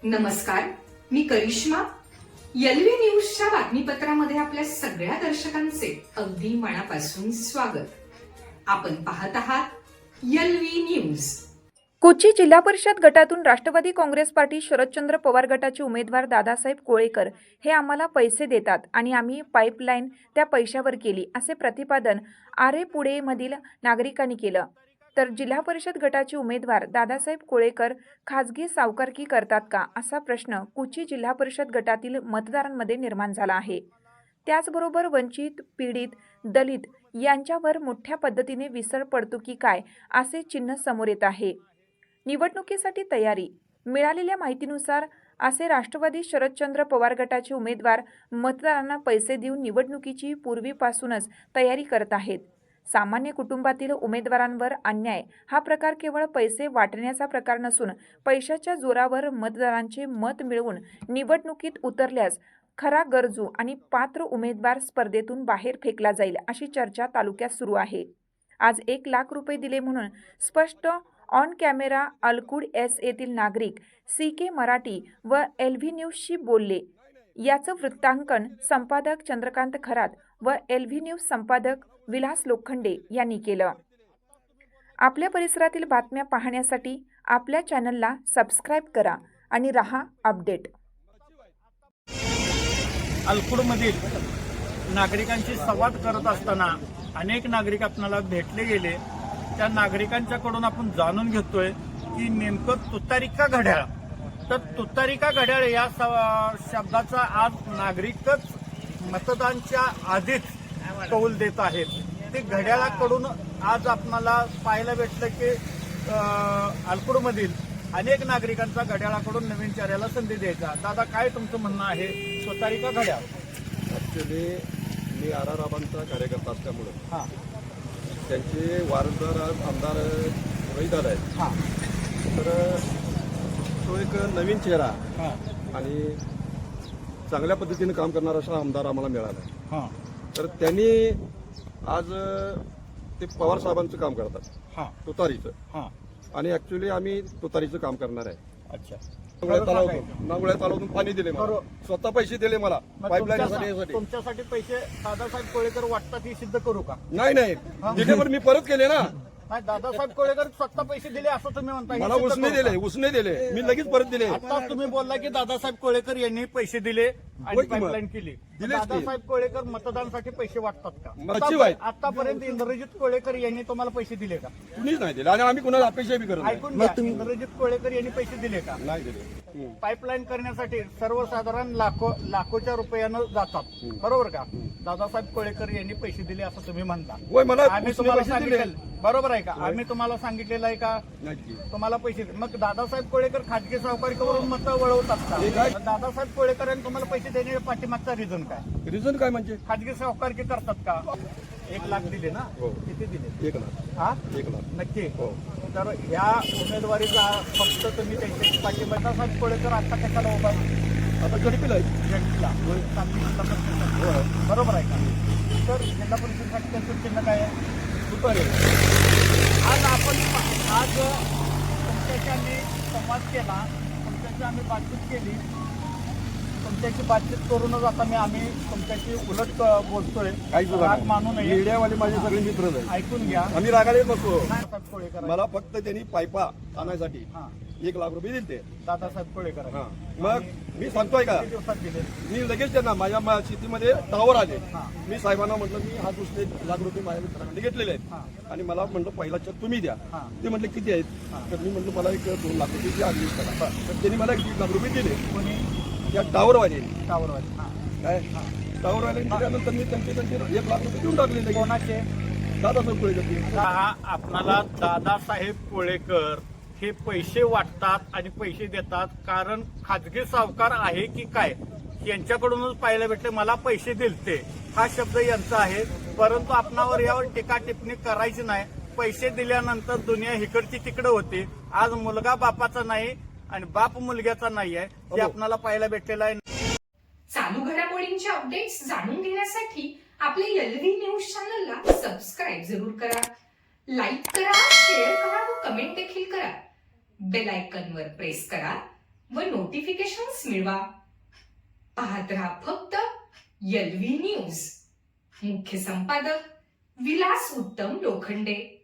नमस्कार, मी करिश्मा. एलव्ही न्यूजच्या बातमीपत्रामध्ये आपल्या सगळ्या दर्शकांचे अगदी मनापासून स्वागत. आपण पाहत आहात एलव्ही न्यूज. कोची जिल्हा परिषद गटातून राष्ट्रवादी काँग्रेस पार्टी शरदचंद्र पवार गटाचे उमेदवार दादासाहेब कोळेकर हे आम्हाला पैसे देतात आणि आम्ही पाईपलाईन त्या पैशावर केली, असे प्रतिपादन आरेपुळे मधील नागरिकांनी केलं. तर जिल्हा परिषद गटाचे उमेदवार दादासाहेब कोळेकर खाजगी सावकारकी करतात का, असा प्रश्न कोची जिल्हा परिषद गटातील मतदारांमध्ये निर्माण झाला आहे. त्याचबरोबर वंचित, पीडित, दलित यांच्यावर मोठ्या पद्धतीने विसर पडतो की काय, असे चिन्ह समोर येत आहे. निवडणुकीसाठी तयारी. मिळालेल्या माहितीनुसार असे राष्ट्रवादी शरदचंद्र पवार गटाचे उमेदवार मतदारांना पैसे देऊन निवडणुकीची पूर्वीपासूनच तयारी करत आहेत. सामान्य कुटुंबातील उमेदवारांवर अन्याय हा प्रकार केवळ पैसे वाटण्याचा प्रकार नसून पैशाच्या जोरावर मतदारांचे मत मिळवून निवडणुकीत उतरल्यास खरा गरजू आणि पात्र उमेदवार स्पर्धेतून बाहेर फेकला जाईल, अशी चर्चा तालुक्यात सुरू आहे. आज 1 लाख रुपये दिले म्हणून स्पष्ट ऑन कॅमेरा अलकुड एस येथील नागरिक CK मराठी व LV न्यूजशी बोलले. याचं वृत्तांकन संपादक चंद्रकांत खरात व LV न्यूज संपादक विलास लोखंडे यांनी केलं. आपल्या परिसरातील बातम्या पाहण्यासाठी आपल्या चॅनलला सबस्क्राईब करा आणि रहा अपडेट. अलकुडमधील नागरिकांशी संवाद करत असताना अनेक नागरिक आपल्याला भेटले गेले. त्या नागरिकांच्याकडून आपण जाणून घेतोय की नेमकं तुतारी का घड्याळ. तर तुतारी का घड्याळ या शब्दाचा आज नागरिकच मतदानच्या आधीच कौल देत आहेत. ते घड्याळाकडून आज आपल्याला पाहायला भेटलं की अलकुडमधील अनेक नागरिकांचा घड्याळाकडून नवीन चेहऱ्याला संधी द्यायचा. दादा, काय तुमचं म्हणणं आहे, तुतारी का घड्याळ? ॲक्च्युली मी आराराबांचा कार्यकर्ता असल्यामुळं त्यांचे वारसदार आमदार रोहिदार आहेत. तर तो एक नवीन चेहरा आणि चांगल्या पद्धतीने काम करणारा असा आमदार आम्हाला मिळाला. तर त्यांनी आज ते पवार साहेबांचं काम करतात तुतारीचं, आणि ॲक्च्युली आम्ही तुतारीचं काम करणार आहे. अच्छा, नांगुळ्या तलावातून पाणी दिले मला, स्वतः पैसे दिले मला पाईपलाईनसाठी. तुमच्यासाठी पैसे दादासाहेब कोळेकर वाटतात हे सिद्ध करू का? नाही दिले, मी परत केले ना. दादासाहेब कोळेकर स्वतः पैसे दिले असं तुम्ही म्हणता? मला उसने दिले, मी लगेच परत दिले. आता तुम्ही बोलला की दादासाहेब कोळेकर यांनी पैसे दिले आणि पाईपलाईन केली. दादासाहेब कोळेकर मतदानासाठी पैसे वाटतात का? आतापर्यंत इंद्रजित कोळेकर यांनी तुम्हाला पैसे दिले का? कुणीच नाही दिले आणि आम्ही कुणाला अपेक्षा बी करत ऐकून घ्या, इंद्रजित कोळेकर यांनी पैसे दिले का? नाही दिले. पाईपलाईन करण्यासाठी सर्वसाधारण लाखोच्या रुपयानं जातात, बरोबर का? दादासाहेब कोळेकर यांनी पैसे दिले असं तुम्ही म्हणता. होय, मला आम्ही तुम्हाला सांगितलं, बरोबर आहे का? आम्ही तुम्हाला सांगितलेलं आहे का तुम्हाला पैसे? मग दादासाहेब कोळेकर खाजगी सावकारीकडून मत वळवतात का? दादासाहेब कोळेकर यांनी तुम्हाला पैसे देण्याच्या पाठीमागचा रिझन काय? रिझन काय म्हणजे? खाजगी सावकारकी करतात का? 1 लाख दिले ना? किती दिले? 1 लाख. 1 लाख नक्की. तर ह्या उमेदवारीचा फक्त तुम्ही त्यांच्या पाठिंबा. दादासाहेब कोळेकर आता कशाला उभा? आता गडपीला बरोबर आहे का? तर जिल्हा परिषदेसाठी त्यांचं चिन्ह काय आहे? तुतारी. आज तुमच्याशी आम्ही संवाद केला, तुमच्याशी आम्ही बातचीत केली. तुमच्याशी बातचीत करूनच आता आम्ही तुमच्याशी उलट बोलतोय. राग मानू नये, मीडियावाले माझे सगळे मित्र आहेत. ऐकून घ्या. आम्ही रागाला येत नसतो. दादासाहेब कोळेकर मला फक्त त्यांनी पायपा आणण्यासाठी 1 लाख रुपये दिले. दादासाहेब कोळेकर मग मी सांगतोय का, किती दिवसात दिले? मी लगेच त्यांना माझ्या शेतीमध्ये टावर आले. मी साहेबांना म्हटलं मी हा दुसरे 1 लाख रुपये माझ्या मित्रांकडे घेतलेले आहेत आणि मला म्हटलं पहिला चेक तुम्ही द्या. ते म्हटलं किती आहेत? तर मी म्हटलं मला 2 लाख रुपये द्या ऍडजस्ट करा. तर त्यांनी मला 1 लाख रुपये दिले. कोणी? त्या टावरवाले टावरवाले. काय टावरवाले दिल्यानंतर मी त्यांचे 1 लाख रुपये देऊन टाकले. कोणाचे? दादासाहेब कोळेकर. आपणाला दादासाहेब कोळेकर हे पैसे वाटतात आणि पैसे देतात, कारण खाजगी सावकार आहे की काय यांच्याकडूनच पाहायला भेटले. मला पैसे दिलते हा शब्द यांचा आहे, परंतु आपणावर यावर टीका टिप्पणी करायची नाही. पैसे दिल्यानंतर दुनिया हिकडची तिकडे होते. आज मुलगा बापाचा नाही आणि बाप मुलग्याचा नाही आहे, हे आपल्याला पाहायला भेटलेलं आहे. चालू घडामोडींचे अपडेट्स जाणून घेण्यासाठी आपल्या एलव्ही न्यूज चॅनलला सबस्क्राईब जरूर करा, लाईक करा, शेअर करा व कमेंट देखील करा. बेल आयकॉनवर प्रेस करा व नोटिफिकेशन नोटिफिकेशन्स मिळवा. पाहत रहा फक्त LV न्यूज. मुख्य संपादक विलास उत्तम लोखंडे.